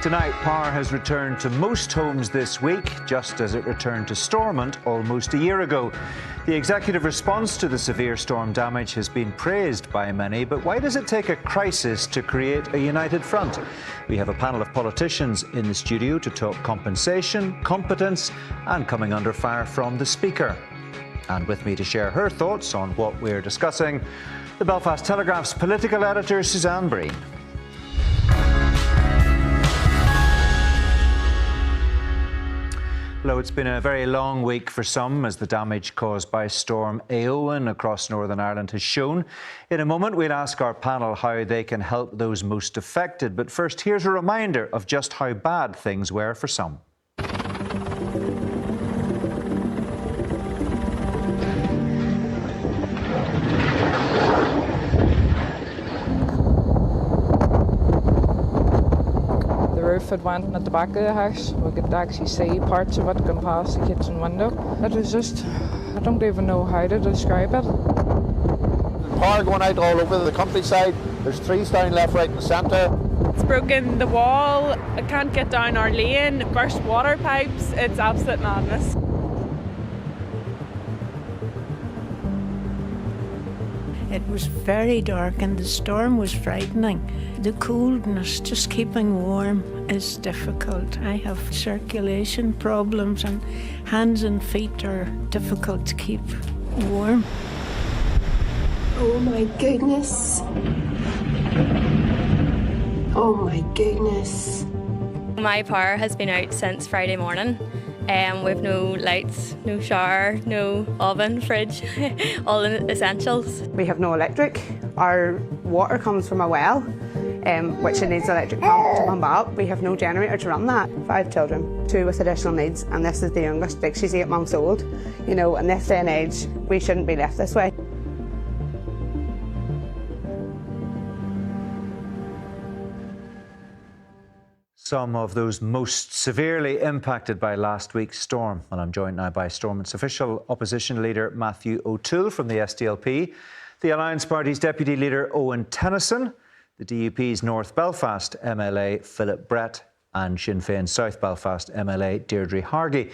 Tonight, power has returned to most homes this week, just as it returned to Stormont almost a year ago. The executive response to the severe storm damage has been praised by many, but why does it take a crisis to create a united front? We have a panel of politicians in the studio to talk compensation, competence and coming under fire from the Speaker. And with me to share her thoughts on what we're discussing, the Belfast Telegraph's political editor, Suzanne Breen. Although it's been a very long week for some, as the damage caused by Storm Éowyn across Northern Ireland has shown. In a moment, we'll ask our panel how they can help those most affected. But first, here's a reminder of just how bad things were for some. It went at the back of the house. We could actually see parts of it going past the kitchen window. It was just, I don't even know how to describe it. Power going out all over the countryside. There's trees down left, right and centre. It's broken the wall, I can't get down our lane, burst water pipes, it's absolute madness. It was very dark and the storm was frightening. The coldness, just keeping warm, is difficult. I have circulation problems and hands and feet are difficult to keep warm. Oh my goodness. Oh my goodness. My power has been out since Friday morning. We've no lights, no shower, no oven, fridge, all the essentials. We have no electric. Our water comes from a well, which it needs an electric pump to pump up. We have no generator to run that. 5 children, 2 with additional needs, and this is the youngest. Like, she's 8 months old. You know, in this day and age, we shouldn't be left this way. Some of those most severely impacted by last week's storm. And I'm joined now by Stormont's official opposition leader, Matthew O'Toole from the SDLP, the Alliance Party's deputy leader, Owen Tennyson, the DUP's North Belfast MLA, Philip Brett, and Sinn Féin's South Belfast MLA, Deirdre Hargey.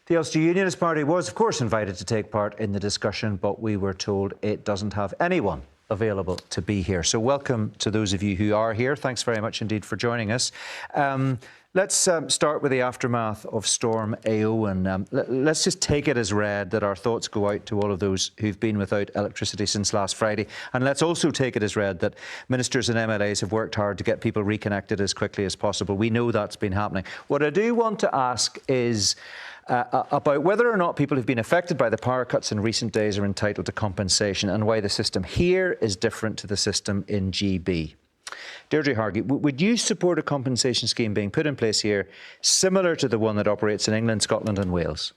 The Ulster Unionist Party was, of course, invited to take part in the discussion, but we were told it doesn't have anyone available to be here. So welcome to those of you who are here. Thanks very much indeed for joining us. Let's start with the aftermath of Storm Éowyn. Let's just take it as read that our thoughts go out to all of those who've been without electricity since last Friday. And let's also take it as read that ministers and MLAs have worked hard to get people reconnected as quickly as possible. We know that's been happening. What I do want to ask is about whether or not people who've been affected by the power cuts in recent days are entitled to compensation and why the system here is different to the system in GB. Deirdre Hargey, would you support a compensation scheme being put in place here similar to the one that operates in England, Scotland and Wales?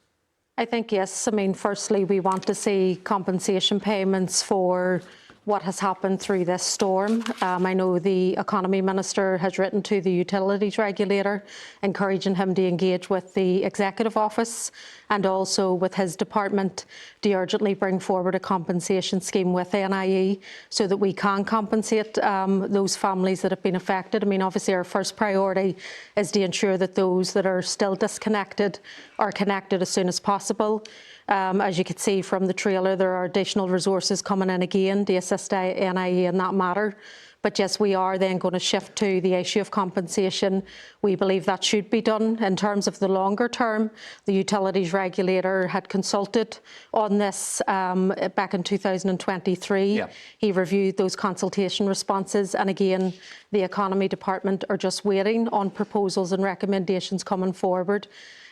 I think yes. I mean, firstly, we want to see compensation payments for what has happened through this storm. I know the Economy Minister has written to the Utilities Regulator, encouraging him to engage with the Executive Office and also with his department to urgently bring forward a compensation scheme with NIE so that we can compensate those families that have been affected. I mean, obviously our first priority is to ensure that those that are still disconnected are connected as soon as possible. As you can see from the trailer, there are additional resources coming in again to assist NIE in that matter. But yes, we are then going to shift to the issue of compensation. We believe that should be done. In terms of the longer term, the Utilities Regulator had consulted on this back in 2023. Yeah. He reviewed those consultation responses. And again, the Economy Department are just waiting on proposals and recommendations coming forward.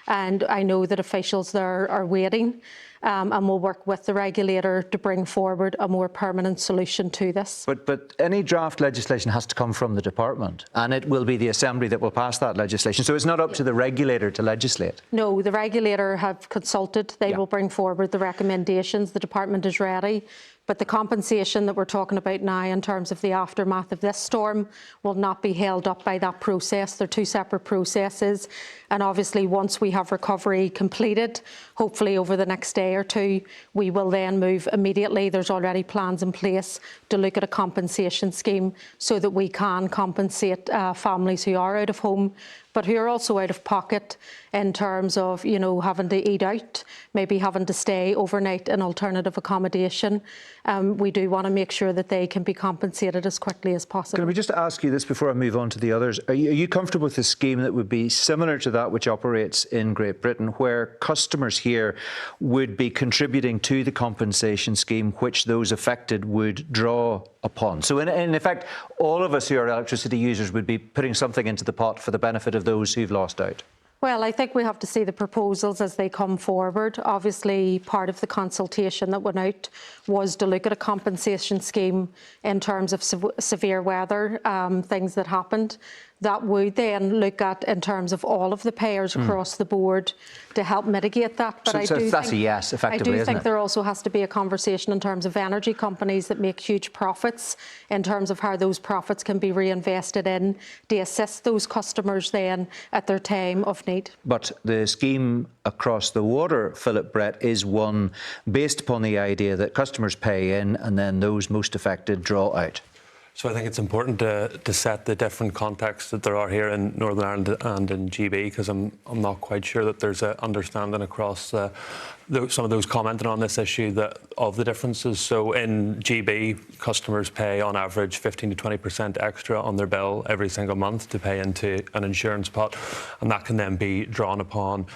And I know that officials there are waiting and will work with the regulator to bring forward a more permanent solution to this. But any draft legislation has to come from the department, and it will be the Assembly that will pass that legislation. So it's not up to the regulator to legislate. No, the regulator have consulted. They will bring forward the recommendations. The department is ready But the compensation that we're talking about now in terms of the aftermath of this storm will not be held up by that process. They're two separate processes. And obviously, once we have recovery completed, hopefully over the next day or two, we will then move immediately. There's already plans in place to look at a compensation scheme so that we can compensate families who are out of home, but who are also out of pocket in terms of, you know, having to eat out, maybe having to stay overnight in alternative accommodation. We do want to make sure that they can be compensated as quickly as possible. Can we just ask you this before I move on to the others? Are you comfortable with a scheme that would be similar to that which operates in Great Britain, where customers here would be contributing to the compensation scheme which those affected would draw upon? So in effect, all of us who are electricity users would be putting something into the pot for the benefit of those who've lost out. Well, I think we have to see the proposals as they come forward. Obviously, part of the consultation that went out was to look at a compensation scheme in terms of severe weather, things that happened. That would then look at in terms of all of the payers across the board to help mitigate that. But so that's a yes, effectively, I do isn't think it? there also has to be a conversation in terms of energy companies that make huge profits, in terms of how those profits can be reinvested in to assist those customers then at their time of need. But the scheme across the water, Philip Brett, is one based upon the idea that customers pay in and then those most affected draw out. So I think it's important to set the different contexts that there are here in Northern Ireland and in GB, because I'm not quite sure that there's an understanding across some of those commenting on this issue of the differences. So in GB, customers pay on average 15 to 20% extra on their bill every single month to pay into an insurance pot, and that can then be drawn upon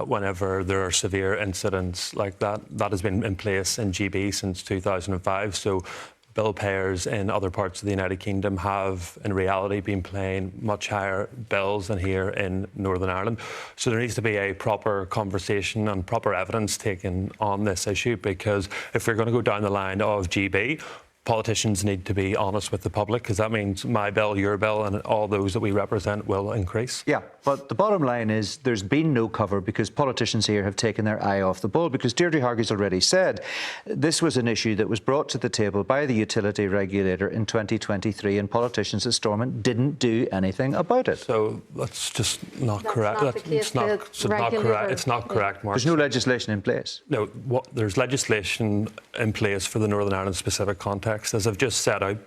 whenever there are severe incidents like that. That has been in place in GB since 2005. So bill payers in other parts of the United Kingdom have, in reality, been paying much higher bills than here in Northern Ireland. So there needs to be a proper conversation and proper evidence taken on this issue, because if we're going to go down the line of GB, politicians need to be honest with the public, because that means my bill, your bill, and all those that we represent will increase. Yeah, but the bottom line is there's been no cover because politicians here have taken their eye off the ball, because Deirdre Hargey's already said this was an issue that was brought to the table by the utility regulator in 2023 and politicians at Stormont didn't do anything about it. So that's just not correct. It's not correct. It's not correct, Mark. There's no legislation in place. No, there's legislation in place for the Northern Ireland specific context. As I've just said,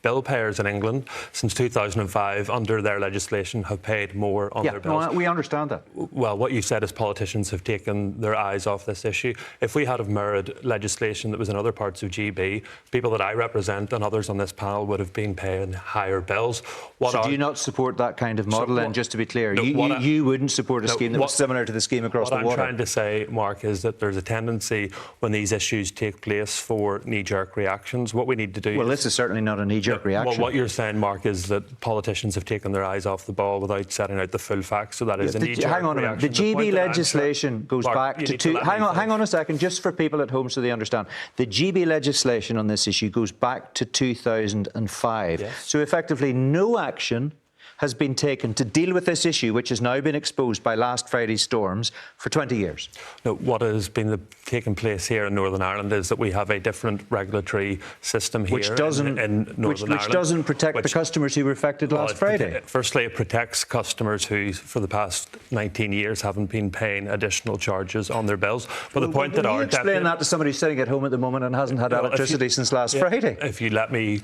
bill payers in England since 2005 under their legislation have paid more on their bills. No, we understand that. Well, what you said is politicians have taken their eyes off this issue. If we had have mirrored legislation that was in other parts of GB, people that I represent and others on this panel would have been paying higher bills. So do you not support that kind of model? And just to be clear, you wouldn't support a scheme that was similar to the scheme across the water? What I'm trying to say, Mark, is that there's a tendency when these issues take place for knee-jerk reactions. What we need to do... Well, this is certainly not a knee-jerk reaction. Well, what you're saying, Mark, is that politicians have taken their eyes off the ball without setting out the full facts. So that is a knee-jerk Hang on a minute. The GB legislation goes back to... Hang on a second, just for people at home so they understand. The GB legislation on this issue goes back to 2005. Yes. So effectively no action has been taken to deal with this issue, which has now been exposed by last Friday's storms, for 20 years. No, what has been taking place here in Northern Ireland is that we have a different regulatory system here in Northern Ireland. Which doesn't protect the customers who were affected last Friday. Firstly, it protects customers who, for the past 19 years, haven't been paying additional charges on their bills. But the point that our... explain that to somebody sitting at home at the moment and hasn't had electricity since last Friday. If you let me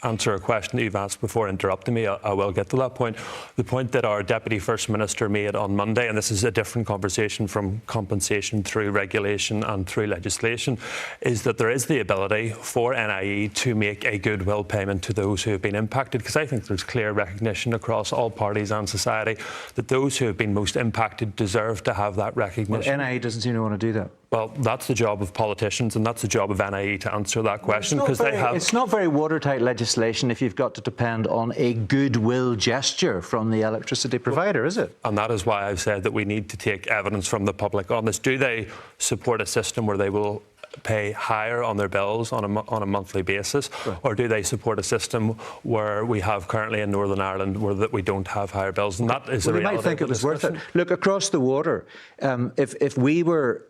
answer a question that you've asked before interrupting me, I will get to that point. The point that our Deputy First Minister made on Monday, and this is a different conversation from compensation through regulation and through legislation, is that there is the ability for NIE to make a goodwill payment to those who have been impacted, because I think there's clear recognition across all parties and society that those who have been most impacted deserve to have that recognition. Well, NIE doesn't seem to want to do that. Well, that's the job of politicians, and that's the job of NIE to answer that question, because they have... It's not very watertight legislation if you've got to depend on a goodwill gesture from the electricity provider, is it? And that is why I've said that we need to take evidence from the public on this. Do they support a system where they will pay higher on their bills on a monthly basis, or do they support a system where we have currently in Northern Ireland where that we don't have higher bills? And that is the reality. You might think it was worth it. Look, across the water, if we were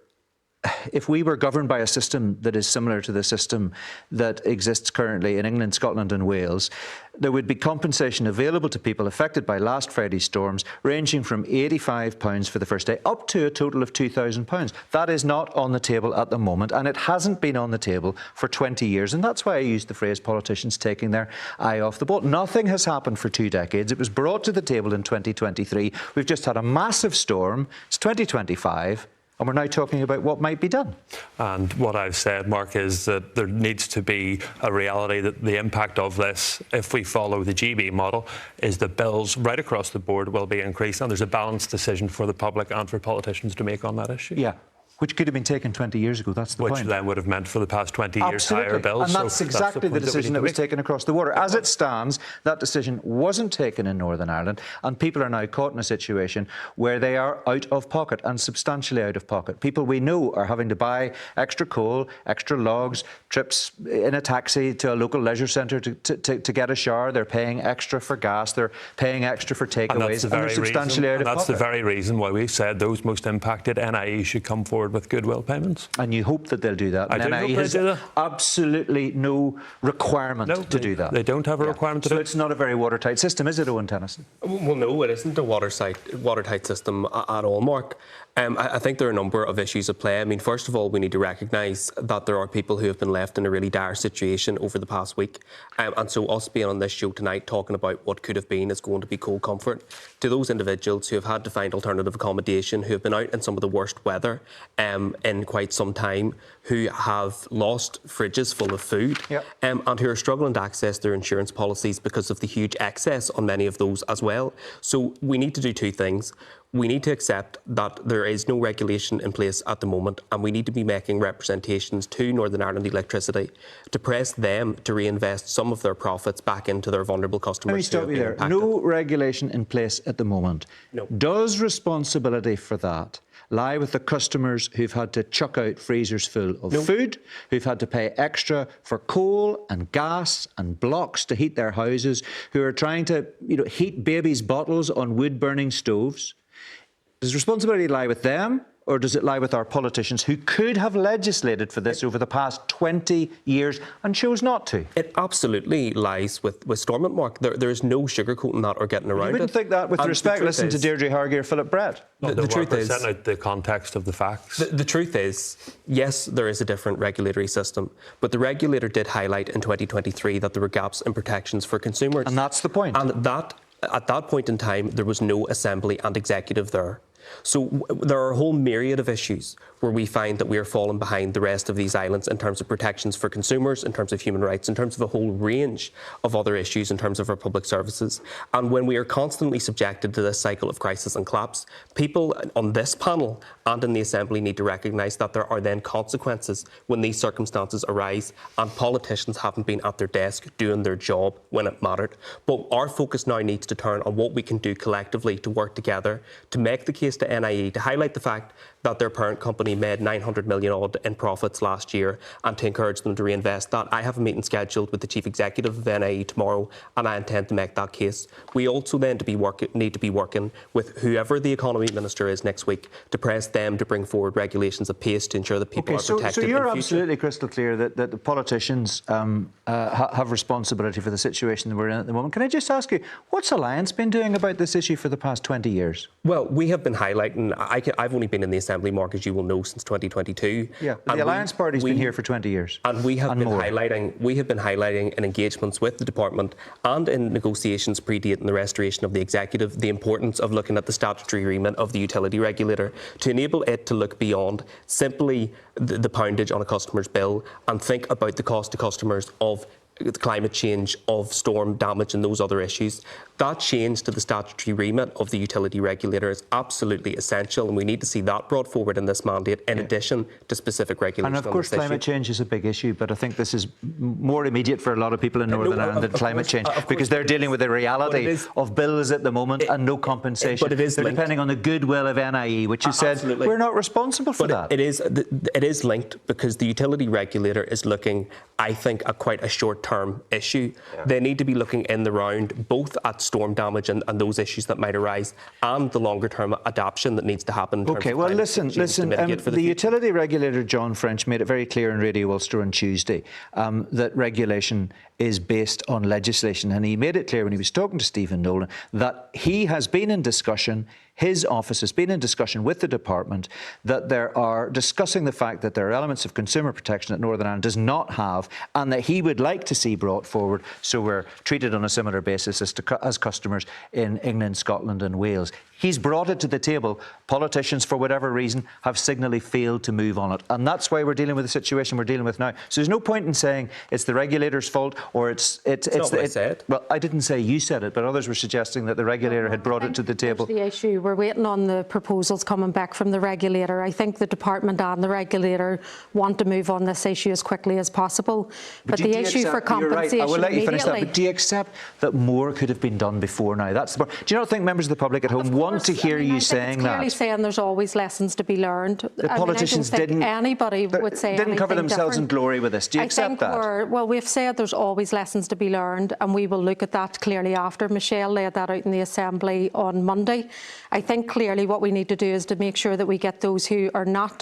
if we were governed by a system that is similar to the system that exists currently in England, Scotland and Wales, there would be compensation available to people affected by last Friday's storms, ranging from £85 for the first day up to a total of £2,000. That is not on the table at the moment, and it hasn't been on the table for 20 years. And that's why I used the phrase politicians taking their eye off the ball. Nothing has happened for 2 decades. It was brought to the table in 2023. We've just had a massive storm. It's 2025. And we're now talking about what might be done. And what I've said, Mark, is that there needs to be a reality that the impact of this, if we follow the GB model, is that bills right across the board will be increased. And there's a balanced decision for the public and for politicians to make on that issue. Yeah. Which could have been taken 20 years ago, that's the point. Which then would have meant for the past 20 years Absolutely. higher bills. And that's exactly the decision that was taken across the water. As it stands, that decision wasn't taken in Northern Ireland, and people are now caught in a situation where they are out of pocket, and substantially out of pocket. People we know are having to buy extra coal, extra logs, trips in a taxi to a local leisure centre to get a shower. They're paying extra for gas. They're paying extra for takeaways. And they're substantially out of pocket. That's the very reason why we've said those most impacted NIE should come forward with goodwill payments. And you hope that they'll do that. I do hope has they do that. Absolutely no requirement to do that. They don't have a requirement to do it. So it's not a very watertight system, is it, Owen Tennyson? Well, no, it isn't a watertight system at all, Mark. I think there are a number of issues at play. I mean, first of all, we need to recognise that there are people who have been left in a really dire situation over the past week. And so us being on this show tonight talking about what could have been is going to be cold comfort to those individuals who have had to find alternative accommodation, who have been out in some of the worst weather in quite some time, who have lost fridges full of food, and who are struggling to access their insurance policies because of the huge excess on many of those as well. So we need to do two things. We need to accept that there is no regulation in place at the moment, and we need to be making representations to Northern Ireland Electricity to press them to reinvest some of their profits back into their vulnerable customers. Let me stop you there. No regulation in place at the moment. No. Does responsibility for that lie with the customers who've had to chuck out freezers full of food, who've had to pay extra for coal and gas and blocks to heat their houses, who are trying to heat babies' bottles on wood-burning stoves? Does responsibility lie with them, or does it lie with our politicians who could have legislated for this over the past 20 years and chose not to? It absolutely lies with Stormont, Mark. There is no sugarcoating that or getting around it. You wouldn't think that, with respect. Listen to Deirdre Hargey or Philip Brett. The truth is, setting out the context of the facts. The truth is, yes, there is a different regulatory system, but the regulator did highlight in 2023 that there were gaps in protections for consumers. And that's the point. And at that point in time, there was no Assembly and Executive there. So there are a whole myriad of issues where we find that we are falling behind the rest of these islands in terms of protections for consumers, in terms of human rights, in terms of a whole range of other issues in terms of our public services. And when we are constantly subjected to this cycle of crisis and collapse, people on this panel and in the Assembly need to recognise that there are then consequences when these circumstances arise, and politicians haven't been at their desk doing their job when it mattered. But our focus now needs to turn on what we can do collectively to work together to make the case to NIE, to highlight the fact that their parent company made 900 million odd in profits last year, and to encourage them to reinvest that. I have a meeting scheduled with the Chief Executive of NIE tomorrow, and I intend to make that case. We also then need to be working with whoever the Economy Minister is next week to press them to bring forward regulations at pace to ensure that people are protected. So you're absolutely crystal clear that the politicians have responsibility for the situation that we're in at the moment. Can I just ask you, what's Alliance been doing about this issue for the past 20 years? Well, we have been highlighting, I've only been in the Assembly, Mark, as you will know, since 2022. Yeah, the Alliance Party's been here for 20 years. And we have been highlighting in engagements with the Department and in negotiations predating the restoration of the Executive the importance of looking at the statutory remit of the utility regulator to enable it to look beyond simply the poundage on a customer's bill and think about the cost to customers of climate change, of storm damage and those other issues. That change to the statutory remit of the utility regulator is absolutely essential, and we need to see that brought forward in this mandate in addition to specific regulation. And of course climate change is a big issue, but I think this is more immediate for a lot of people in Northern Ireland than climate change, because they're dealing with the reality of bills at the moment and no compensation. But they're depending on the goodwill of NIE, which you said we're not responsible for that. It is linked, because the utility regulator is looking, I think, at quite a short short-term issue. They need to be looking in the round both at storm damage and those issues that might arise, and the longer-term adaptation that needs to happen. In terms OK, of well, listen. The utility regulator, John French, made it very clear on Radio Ulster on Tuesday that regulation is based on legislation. And he made it clear when he was talking to Stephen Nolan that he has been in discussion, his office has been in discussion with the department, that there are discussing the fact that there are elements of consumer protection that Northern Ireland does not have, and that he would like to see brought forward so we're treated on a similar basis as customers in England, Scotland and Wales. He's brought it to the table. Politicians, for whatever reason, have signally failed to move on it. And that's why we're dealing with the situation we're dealing with now. So there's no point in saying it's the regulator's fault or it's not what I said. Well, I didn't say you said it, but others were suggesting that the regulator had brought it to the table. The issue, we're waiting on the proposals coming back from the regulator. I think the department and the regulator want to move on this issue as quickly as possible. But the issue for compensation, I will let you finish that. But do you accept that more could have been done before now? That's the part. Do you not think members of the public at home want to hear you saying that? Clearly saying there's always lessons to be learned. The politicians didn't. Anybody would say didn't cover themselves different. in glory with this. Do you accept that? Well, we've said there's always lessons to be learned, and we will look at that clearly after. Michelle laid that out in the Assembly on Monday. I think clearly what we need to do is to make sure that we get those who are not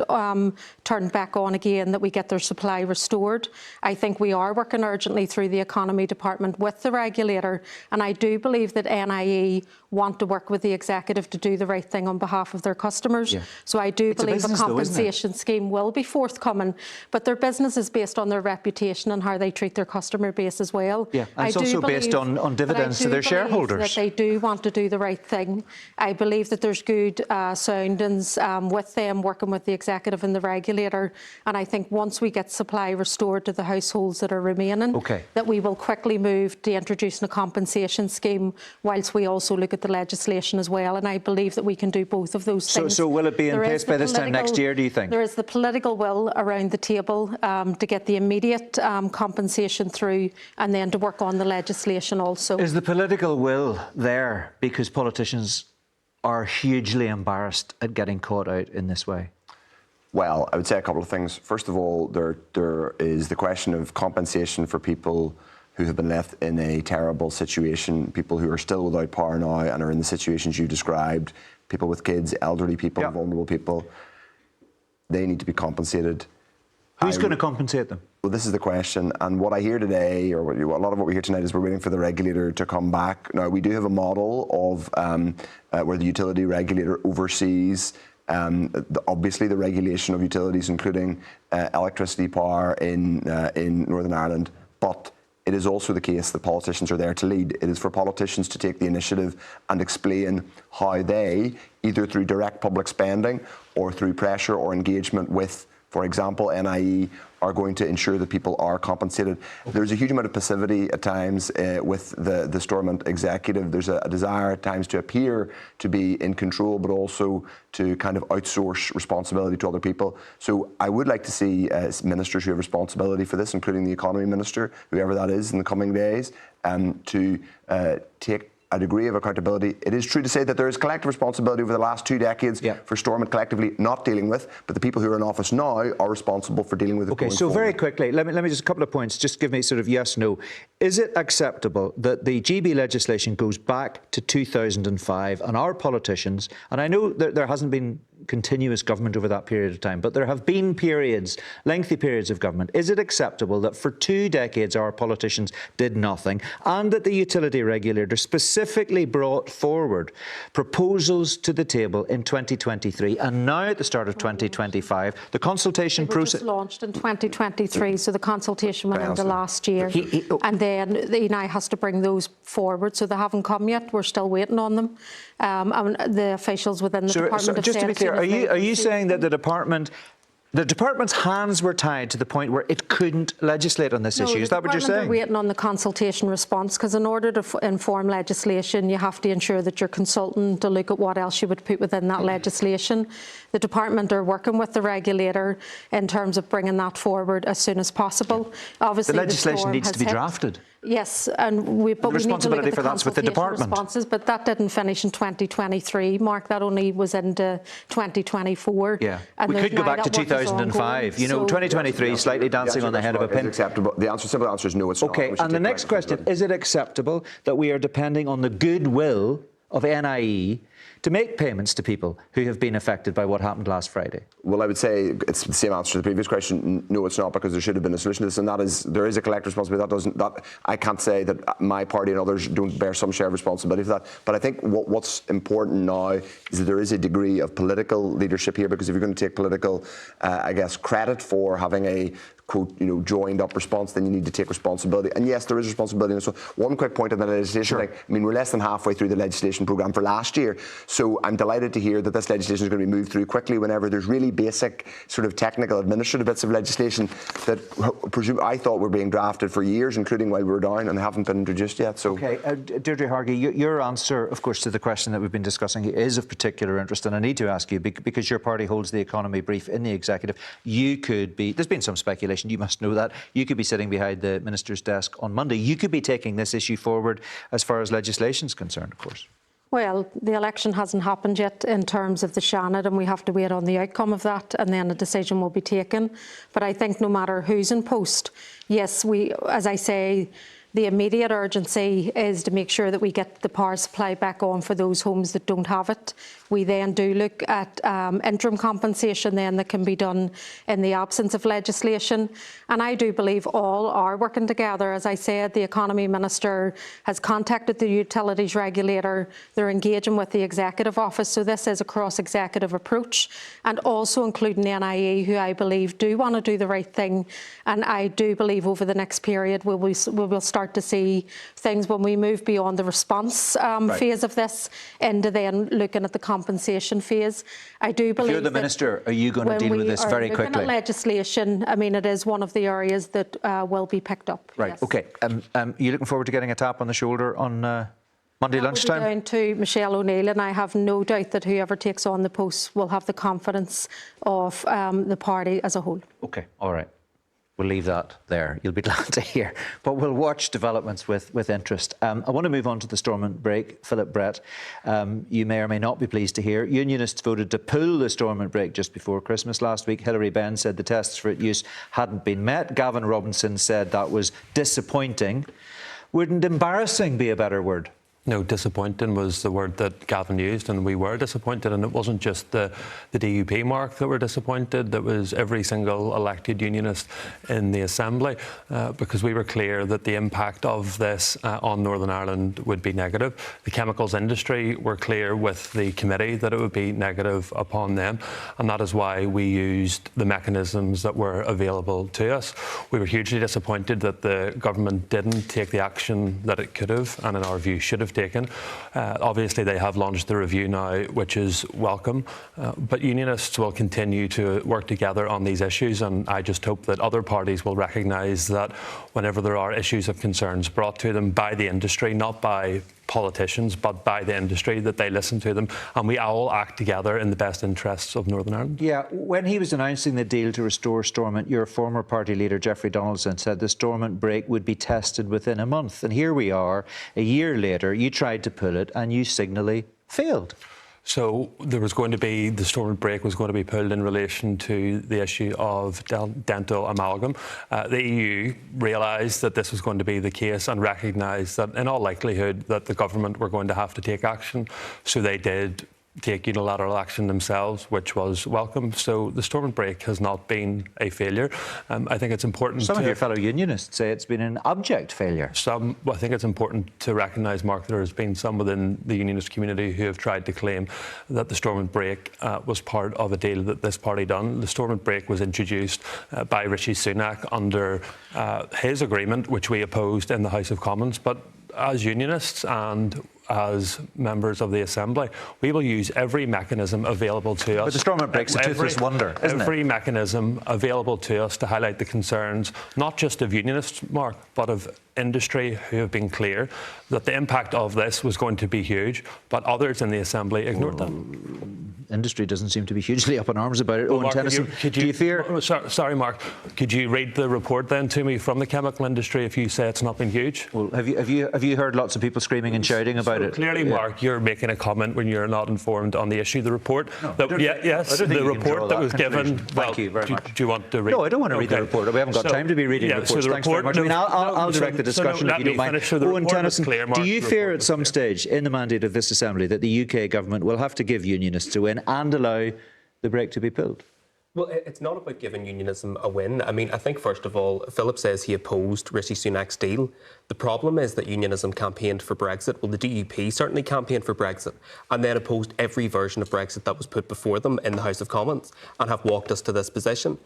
turned back on again, that we get their supply restored. I think we are working urgently through the Economy Department with the regulator, and I do believe that NIE want to work with the executive to do the right thing on behalf of their customers. Yeah. So I do believe a compensation scheme will be forthcoming, but their business is based on their reputation and how they treat their customer base as well. Yeah, and it's also based on dividends to their shareholders. That they do want to do the right thing. I believe that there's good soundings with them working with the executive and the regulator, and I think once we get supply restored to the households that are remaining, that we will quickly move to introducing a compensation scheme whilst we also look at the legislation as well, and I believe that we can do both of those things. So will it be in place by this time next year, do you think? There is the political will around the table to get the immediate compensation through, and then to work on the legislation also. Is the political will there because politicians are hugely embarrassed at getting caught out in this way? Well, I would say a couple of things. First of all, there is the question of compensation for people who have been left in a terrible situation, people who are still without power now and are in the situations you described, people with kids, elderly people, vulnerable people. They need to be compensated. Who's going to compensate them? Well, this is the question. And what I hear today, or a lot of what we hear tonight, is we're waiting for the regulator to come back. Now, we do have a model of where the utility regulator oversees obviously the regulation of utilities, including electricity power in Northern Ireland. But it is also the case that politicians are there to lead. It is for politicians to take the initiative and explain how they, either through direct public spending or through pressure or engagement with, for example, NIE, are going to ensure that people are compensated. There's a huge amount of passivity at times with the Stormont executive. There's a desire at times to appear to be in control, but also to kind of outsource responsibility to other people. So I would like to see ministers who have responsibility for this, including the economy minister, whoever that is in the coming days, to take a degree of accountability. It is true to say that there is collective responsibility over the last 2 decades for Stormont collectively not dealing with, but the people who are in office now are responsible for dealing with it. Okay, so very quickly, let me just a couple of points. Just give me sort of yes, no. Is it acceptable that the GB legislation goes back to 2005 and our politicians, and I know that there hasn't been continuous government over that period of time, but there have been periods, lengthy periods of government. Is it acceptable that for 2 decades our politicians did nothing, and that the utility regulator specifically brought forward proposals to the table in 2023, and now at the start of 2025, the consultation process launched in 2023, so the consultation went into last year, and then the ENI has to bring those forward, so they haven't come yet. We're still waiting on them. And the officials within the department have just said, to be clear, are you saying that the department's hands were tied to the point where it couldn't legislate on this issue? Is that what you're saying? We're waiting on the consultation response, because in order to inform legislation, you have to ensure that you're consulting to look at what else you would put within that legislation. The department are working with the regulator in terms of bringing that forward as soon as possible. Obviously, the legislation needs to be drafted. Yes, and we need to look responsibility at the for that's with the department. responses, but that didn't finish in 2023, Mark. That only was into 2024. Yeah, and we could go back to 2005. You know, 2023 slightly dancing on the head of a pin. Acceptable. The simple answer is no, it's not. Okay, and the next question, is it acceptable that we are depending on the goodwill of NIE to make payments to people who have been affected by what happened last Friday? Well, I would say it's the same answer to the previous question. No, it's not, because there should have been a solution to this, and that is there is a collective responsibility. I can't say that my party and others don't bear some share of responsibility for that. But I think what's important now is that there is a degree of political leadership here, because if you're going to take political, I guess, credit for having a quote, joined up response, then you need to take responsibility. And yes, there is responsibility. And so one quick point on the legislation thing. I mean, we're less than halfway through the legislation programme for last year. So I'm delighted to hear that this legislation is going to be moved through quickly whenever there's really basic sort of technical administrative bits of legislation that I thought were being drafted for years, including while we were down, and they haven't been introduced yet. So. Okay, Deirdre Hargey, your answer, of course, to the question that we've been discussing is of particular interest, and I need to ask you, because your party holds the economy brief in the executive, you could be, there's been some speculation, you must know that, you could be sitting behind the minister's desk on Monday. You could be taking this issue forward as far as legislation is concerned, of course. Well, the election hasn't happened yet in terms of the Shannon, and we have to wait on the outcome of that, and then a decision will be taken. But I think no matter who's in post, yes, as I say, the immediate urgency is to make sure that we get the power supply back on for those homes that don't have it. We then do look at interim compensation then that can be done in the absence of legislation. And I do believe all are working together. As I said, the Economy Minister has contacted the Utilities Regulator. They're engaging with the Executive Office. So this is a cross-executive approach, and also including the NIE, who I believe do want to do the right thing. And I do believe over the next period we will start to see things when we move beyond the response phase of this into then looking at the compensation phase. I do believe if you're the Minister, are you going to deal with this very quickly? Looking at legislation, I mean, it is one of the areas that will be picked up. Right, yes. OK. You looking forward to getting a tap on the shoulder on Monday lunchtime? Down to Michelle O'Neill, and I have no doubt that whoever takes on the post will have the confidence of the party as a whole. OK, all right. We'll leave that there. You'll be glad to hear. But we'll watch developments with interest. I want to move on to the Stormont break. Philip Brett, you may or may not be pleased to hear, unionists voted to pull the Stormont break just before Christmas last week. Hilary Benn said the tests for its use hadn't been met. Gavin Robinson said that was disappointing. Wouldn't embarrassing be a better word? No, disappointing was the word that Gavin used, and we were disappointed. And it wasn't just the DUP, Mark, that were disappointed. That was every single elected unionist in the Assembly, because we were clear that the impact of this on Northern Ireland would be negative. The chemicals industry were clear with the committee that it would be negative upon them, and that is why we used the mechanisms that were available to us. We were hugely disappointed that the government didn't take the action that it could have, and in our view should have taken. Obviously they have launched the review now, which is welcome, but unionists will continue to work together on these issues, and I just hope that other parties will recognise that whenever there are issues of concerns brought to them by the industry, not by politicians but by the industry, that they listen to them, and we all act together in the best interests of Northern Ireland. Yeah, when he was announcing the deal to restore Stormont, your former party leader Jeffrey Donaldson said the Stormont break would be tested within a month, and here we are a year later. You tried to pull it and you signally failed. So there was going to be, the Stormont break was going to be pulled in relation to the issue of dental amalgam. The EU realised that this was going to be the case and recognised that in all likelihood that the government were going to have to take action. So they did take unilateral action themselves, which was welcome. So the Stormont break has not been a failure. I think it's important. Some of your fellow unionists say it's been an abject failure. I think it's important to recognise, Mark, there has been some within the unionist community who have tried to claim that the Stormont break was part of a deal that this party done. The Stormont break was introduced by Rishi Sunak under his agreement, which we opposed in the House of Commons. But as unionists and as members of the Assembly, we will use every mechanism available to us. But the Stormont break's a toothless wonder, isn't it? Every mechanism available to us to highlight the concerns, not just of unionists, Mark, but of industry who have been clear that the impact of this was going to be huge, but others in the Assembly ignored them. industry doesn't seem to be hugely up in arms about it. Well, Owen Mark, Tennyson, do you fear... Sorry, Mark. Could you read the report then to me from the chemical industry if you say it's not been huge? Well, have you heard lots of people screaming and shouting about it? Clearly, Mark, you're making a comment when you're not informed on the issue. The report... the report that was given... Thank you very much. Do you want to read... No, I don't want to read the report. We haven't got time to be reading reports. So Thanks very much. I'll direct the discussion if you don't mind. Owen Tennyson, do you fear at some stage in the mandate of this Assembly that the UK government will have to give unionists a win and allow the brake to be pulled? Well, it's not about giving unionism a win. I mean, I think, first of all, Philip says he opposed Rishi Sunak's deal. The problem is that unionism campaigned for Brexit. Well, the DUP certainly campaigned for Brexit and then opposed every version of Brexit that was put before them in the House of Commons and have walked us to this position.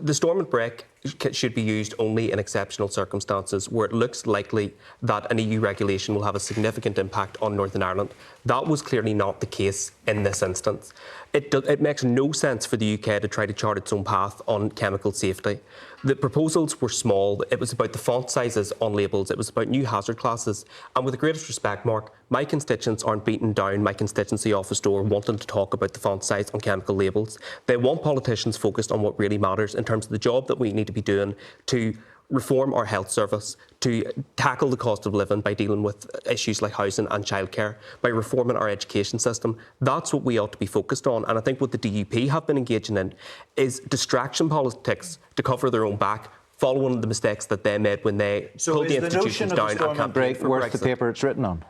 The Stormont brake should be used only in exceptional circumstances where it looks likely that an EU regulation will have a significant impact on Northern Ireland. That was clearly not the case in this instance. It makes no sense for the UK to try to chart its own path on chemical safety. The proposals were small. It was about the font sizes on labels. It was about new hazard classes. And with the greatest respect, Mark, my constituents aren't beating down my constituency office door wanting to talk about the font size on chemical labels. They want politicians focused on what really matters in terms of the job that we need to be doing to reform our health service, to tackle the cost of living by dealing with issues like housing and childcare, by reforming our education system. That's what we ought to be focused on. And I think what the DUP have been engaging in is distraction politics to cover their own back, following the mistakes that they made when they pulled the institutions down and campaigned for Brexit. Worth the paper it's written on?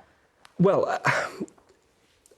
Well,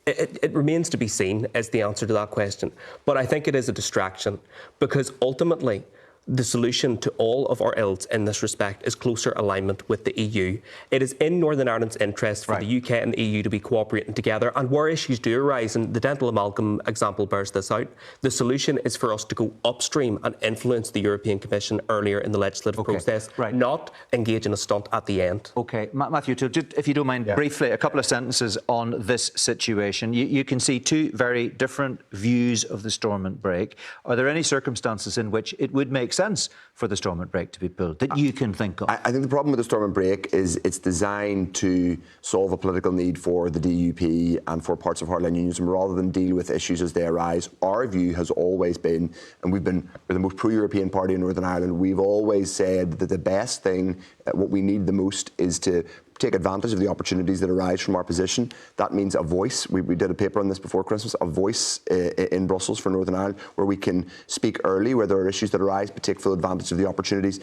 it remains to be seen as the answer to that question. But I think it is a distraction because ultimately the solution to all of our ills in this respect is closer alignment with the EU. It is in Northern Ireland's interest for the UK and the EU to be cooperating together, and where issues do arise, and the dental amalgam example bears this out, the solution is for us to go upstream and influence the European Commission earlier in the legislative process, not engage in a stunt at the end. OK. Matthew, just, if you don't mind, briefly, a couple of sentences on this situation. You can see two very different views of the Stormont brake. Are there any circumstances in which it would make sense for the Stormont brake to be pulled that you can think of? I think the problem with the Stormont brake is it's designed to solve a political need for the DUP and for parts of Heartland Unionism rather than deal with issues as they arise. Our view has always been, and we're the most pro-European party in Northern Ireland, we've always said that the best thing, what we need the most is to take advantage of the opportunities that arise from our position. That means a voice. We did a paper on this before Christmas, a voice in Brussels for Northern Ireland where we can speak early where there are issues that arise but take full advantage of the opportunities.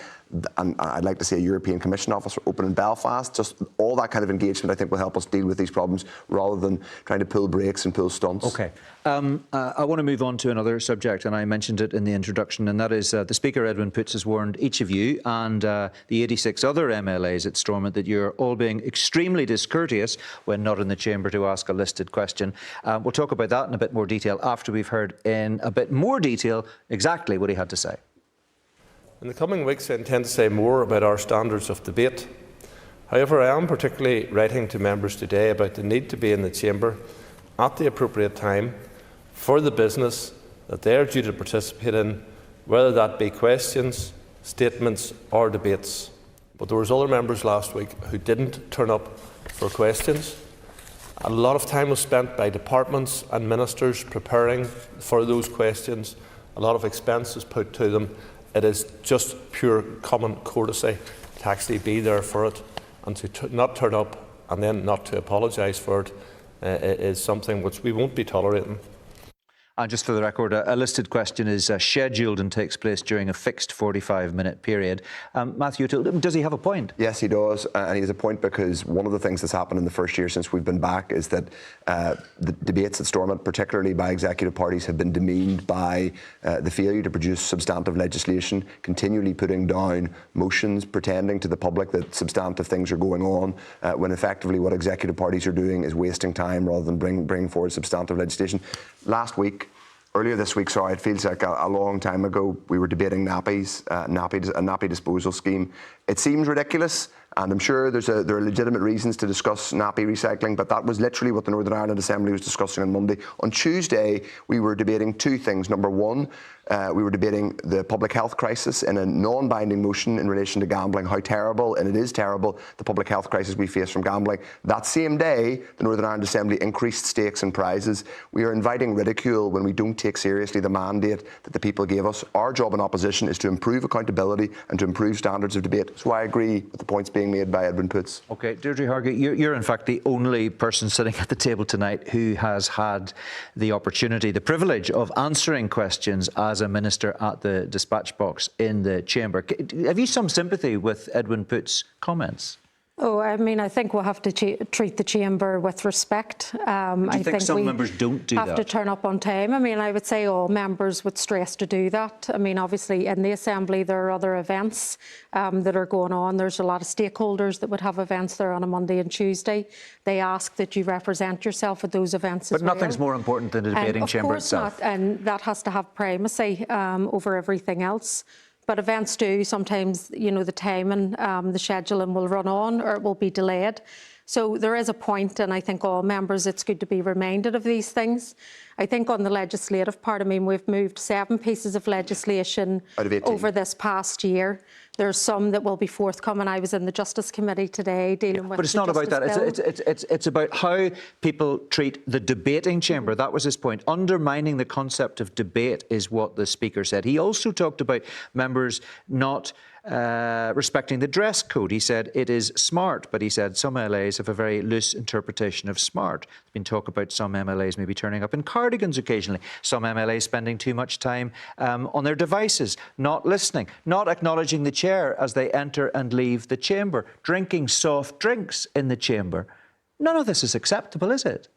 And I'd like to see a European Commission office open in Belfast. Just all that kind of engagement I think will help us deal with these problems rather than trying to pull brakes and pull stunts. OK. I want to move on to another subject, and I mentioned it in the introduction, and that is the Speaker, Edwin Poots, has warned each of you and the 86 other MLAs at Stormont that you're all being extremely discourteous when not in the chamber to ask a listed question. We'll talk about that in a bit more detail after we've heard in a bit more detail exactly what he had to say. In the coming weeks, I intend to say more about our standards of debate. However, I am particularly writing to members today about the need to be in the chamber at the appropriate time for the business that they are due to participate in, whether that be questions, statements or debates. But there was other members last week who didn't turn up for questions. A lot of time was spent by departments and ministers preparing for those questions. A lot of expense is put to them. It is just pure common courtesy to actually be there for it, and to not turn up and then not to apologise for it is something which we won't be tolerating. And just for the record, a listed question is scheduled and takes place during a fixed 45-minute period. Matthew, does he have a point? Yes, he does. And he has a point because one of the things that's happened in the first year since we've been back is that the debates at Stormont, particularly by executive parties, have been demeaned by the failure to produce substantive legislation, continually putting down motions, pretending to the public that substantive things are going on, when effectively what executive parties are doing is wasting time rather than bringing forward substantive legislation. Earlier this week, sorry, it feels like a long time ago, we were debating nappies, a nappy disposal scheme. It seems ridiculous, And I'm sure there are legitimate reasons to discuss nappy recycling, but that was literally what the Northern Ireland Assembly was discussing on Monday. On Tuesday, we were debating two things. Number one, we were debating the public health crisis in a non-binding motion in relation to gambling, how terrible, and it is terrible, the public health crisis we face from gambling. That same day, the Northern Ireland Assembly increased stakes and prizes. We are inviting ridicule when we don't take seriously the mandate that the people gave us. Our job in opposition is to improve accountability and to improve standards of debate. So I agree with the points being made by Edwin Poots. OK, Deirdre Hargett, you're in fact the only person sitting at the table tonight who has had the opportunity, the privilege of answering questions as a minister at the dispatch box in the chamber. Have you some sympathy with Edwin Poots' comments? Oh, I mean, I think we'll have to treat the chamber with respect. Do you think some members don't do that? Have to turn up on time. I mean, I would say all members would stress to do that. I mean, obviously, in the Assembly, there are other events that are going on. There's a lot of stakeholders that would have events there on a Monday and Tuesday. They ask that you represent yourself at those events as well. But nothing's more important than the debating chamber itself. Of course not, and that has to have primacy over everything else. But events do sometimes, you know, the timing, the scheduling will run on or it will be delayed. So there is a point, and I think all members, it's good to be reminded of these things. I think on the legislative part, I mean, we've moved 7 pieces of legislation over this past year. There's some that will be forthcoming. I was in the Justice Committee today dealing with. But it's not about that. It's about how people treat the debating chamber. That was his point. Undermining the concept of debate is what the Speaker said. He also talked about members not respecting the dress code. He said it is smart, but he said some MLAs have a very loose interpretation of smart. There's been talk about some MLAs maybe turning up in cardigans occasionally, some MLAs spending too much time on their devices, not listening, not acknowledging the chair as they enter and leave the chamber, drinking soft drinks in the chamber. None of this is acceptable, is it?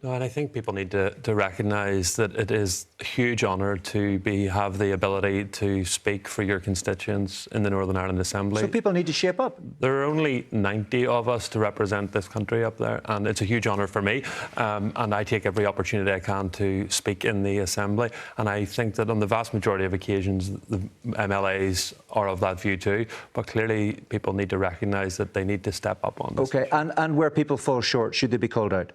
No, and I think people need to recognise that it is a huge honour to have the ability to speak for your constituents in the Northern Ireland Assembly. So people need to shape up. There are only 90 of us to represent this country up there, and it's a huge honour for me. And I take every opportunity I can to speak in the Assembly. And I think that on the vast majority of occasions, the MLAs are of that view too. But clearly, people need to recognise that they need to step up on this. OK, and where people fall short, should they be called out?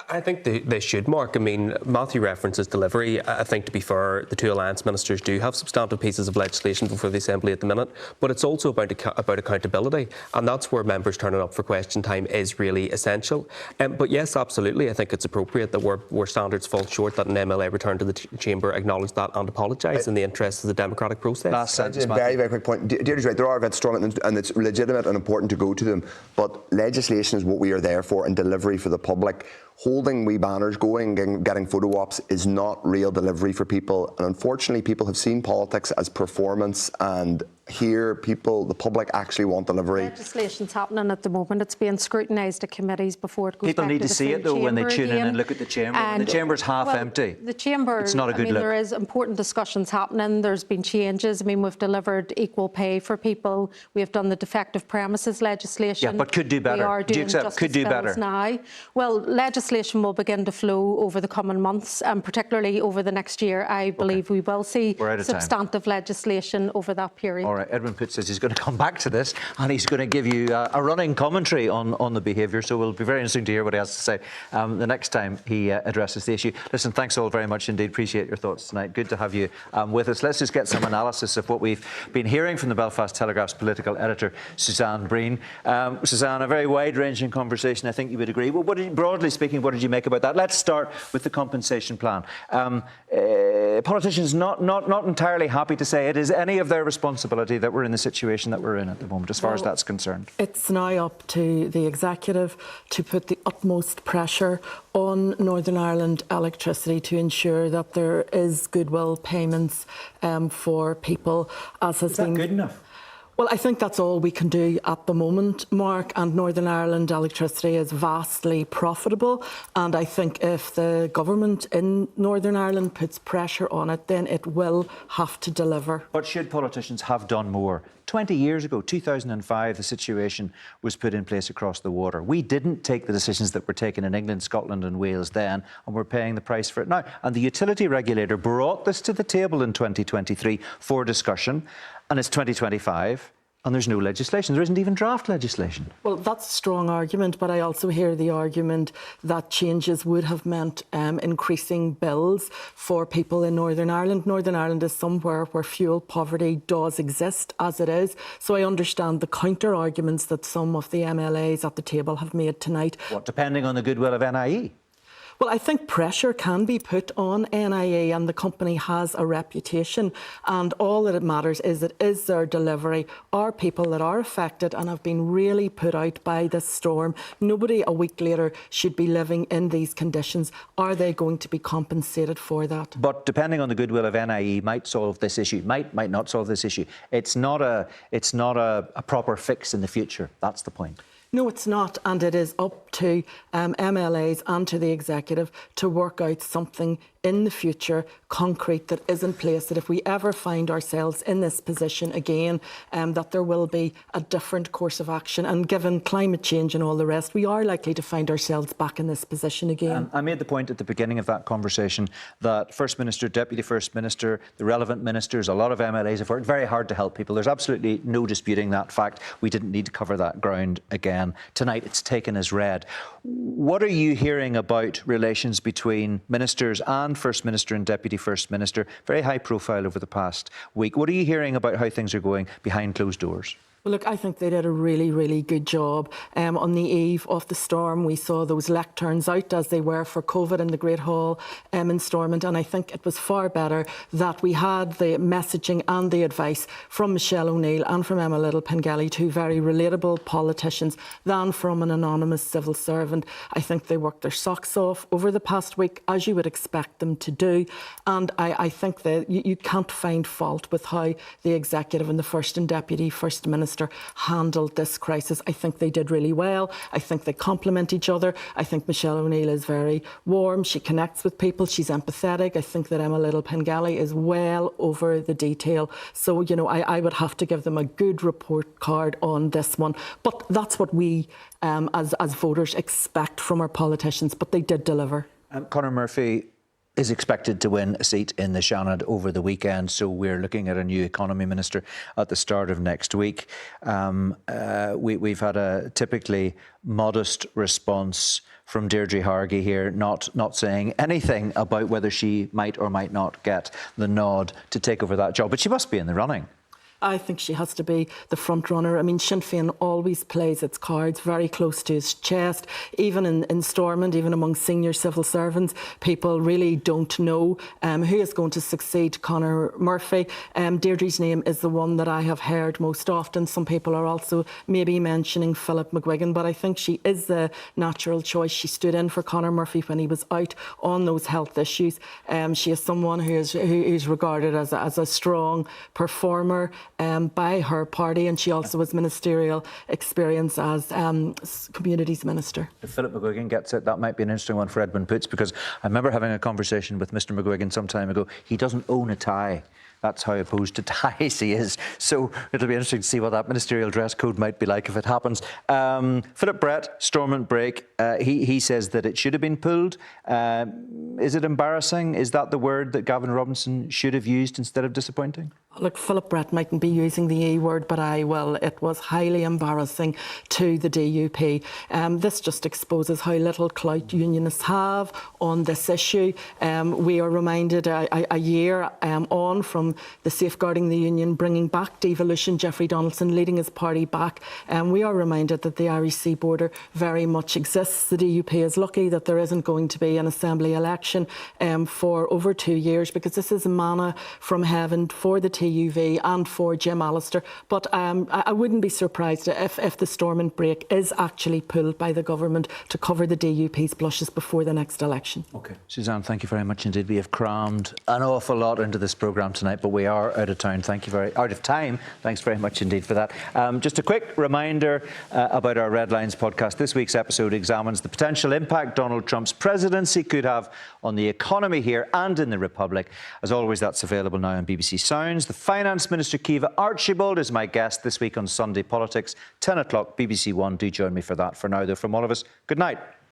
I think they should, Mark. I mean, Matthew references delivery. I think, to be fair, the 2 alliance ministers do have substantive pieces of legislation before the Assembly at the minute, but it's also about accountability, and that's where members turning up for question time is really essential. But yes, absolutely, I think it's appropriate that where standards fall short, that an MLA return to the chamber, acknowledge that and apologise in the interests of the democratic process. Last sentence, very, very quick point. Deirdre's right, there are events strong and it's legitimate and important to go to them, but legislation is what we are there for, and delivery for the public. Holding wee banners going and getting photo ops is not real delivery for people. And unfortunately, people have seen politics as performance, and here the public actually want delivery. Legislation's happening at the moment. It's being scrutinised at committees before it goes people back need to see it though when they tune in and look at the chamber. And the chamber's half empty. The chamber, it's not a good look. There is important discussions happening. There's been changes. I mean, we've delivered equal pay for people. We have done the defective premises legislation. Yeah, but could do better. We are doing could do better now. Well, legislation will begin to flow over the coming months, and particularly over the next year. I believe we will see substantive legislation over that period. All right, Edwin Poots says he's going to come back to this and he's going to give you a running commentary on the behaviour, so it'll be very interesting to hear what he has to say the next time he addresses the issue. Listen, thanks all very much indeed. Appreciate your thoughts tonight. Good to have you with us. Let's just get some analysis of what we've been hearing from the Belfast Telegraph's political editor, Suzanne Breen. Suzanne, a very wide-ranging conversation, I think you would agree. Well, broadly speaking, what did you make about that? Let's start with the compensation plan. Politicians not entirely happy to say it is any of their responsibility that we're in the situation that we're in at the moment, as far as that's concerned. It's now up to the executive to put the utmost pressure on Northern Ireland Electricity to ensure that there is goodwill payments for people, as has been. Is that good enough? Well, I think that's all we can do at the moment, Mark, and Northern Ireland Electricity is vastly profitable, and I think if the government in Northern Ireland puts pressure on it, then it will have to deliver. But should politicians have done more? 20 years ago, 2005, the situation was put in place across the water. We didn't take the decisions that were taken in England, Scotland and Wales then, and we're paying the price for it now. And the utility regulator brought this to the table in 2023 for discussion, and it's 2025. And there's no legislation. There isn't even draft legislation. Well, that's a strong argument, but I also hear the argument that changes would have meant increasing bills for people in Northern Ireland. Northern Ireland is somewhere where fuel poverty does exist as it is. So I understand the counter arguments that some of the MLAs at the table have made tonight. What, depending on the goodwill of NIE? Well, I think pressure can be put on NIE, and the company has a reputation, and all that it matters is that is their delivery. Are people that are affected and have been really put out by this storm, nobody a week later should be living in these conditions. Are they going to be compensated for that? But depending on the goodwill of NIE, might solve this issue, might not solve this issue. It's not a proper fix in the future. That's the point. No, it's not, and it is up to MLAs and to the executive to work out something in the future, concrete, that is in place, that if we ever find ourselves in this position again, that there will be a different course of action. And given climate change and all the rest, we are likely to find ourselves back in this position again. I made the point at the beginning of that conversation that First Minister, Deputy First Minister, the relevant ministers, a lot of MLAs have worked very hard to help people. There's absolutely no disputing that fact. We didn't need to cover that ground again. Tonight it's taken as read. What are you hearing about relations between ministers and First Minister and Deputy First Minister? Very high profile over the past week. What are you hearing about how things are going behind closed doors? Well, look, I think they did a really, really good job. On the eve of the storm, we saw those lecterns out as they were for COVID in the Great Hall in Stormont, and I think it was far better that we had the messaging and the advice from Michelle O'Neill and from Emma Little-Pengelly, two very relatable politicians, than from an anonymous civil servant. I think they worked their socks off over the past week, as you would expect them to do, and I think that you can't find fault with how the executive and the First and Deputy First Minister handled this crisis. I think they did really well. I think they complement each other. I think Michelle O'Neill is very warm. She connects with people. She's empathetic. I think that Emma Little-Pengelly is well over the detail. So, you know, I would have to give them a good report card on this one. But that's what we, as voters, expect from our politicians. But they did deliver. Conor Murphy is expected to win a seat in the Seanad over the weekend, so we're looking at a new economy minister at the start of next week. We've had a typically modest response from Deirdre Hargey here, not saying anything about whether she might or might not get the nod to take over that job, but she must be in the running. I think she has to be the front runner. I mean, Sinn Féin always plays its cards very close to his chest. Even in Stormont, even among senior civil servants, people really don't know who is going to succeed Conor Murphy. Deirdre's name is the one that I have heard most often. Some people are also maybe mentioning Philip McGuigan, but I think she is the natural choice. She stood in for Conor Murphy when he was out on those health issues. She is someone who is regarded as a strong performer by her party, and she also has ministerial experience as Communities Minister. If Philip McGuigan gets it, that might be an interesting one for Edmund Poots, because I remember having a conversation with Mr McGuigan some time ago. He doesn't own a tie. That's how opposed to ties he is. So it'll be interesting to see what that ministerial dress code might be like if it happens. Philip Brett, Stormont break. He says that it should have been pulled. Is it embarrassing? Is that the word that Gavin Robinson should have used instead of disappointing? Look, Philip Brett mightn't be using the E word, but I will. It was highly embarrassing to the DUP. This just exposes how little clout unionists have on this issue. We are reminded a year on from the Safeguarding the Union, bringing back devolution, Jeffrey Donaldson leading his party back. We are reminded that the Irish Sea border very much exists. The DUP is lucky that there isn't going to be an Assembly election for over 2 years, because this is manna from heaven for the TUV and for Jim Allister. But I wouldn't be surprised if the Stormont break is actually pulled by the government to cover the DUP's blushes before the next election. OK. Suzanne, thank you very much indeed. We have crammed an awful lot into this programme tonight, but we are out of time. Out of time. Thanks very much indeed for that. Just a quick reminder about our Red Lines podcast. This week's episode examines the potential impact Donald Trump's presidency could have on the economy here and in the Republic. As always, that's available now on BBC Sounds. The Finance Minister Kiva Archibald is my guest this week on Sunday Politics, 10 o'clock, BBC One. Do join me for that. For now, though, from all of us, good night.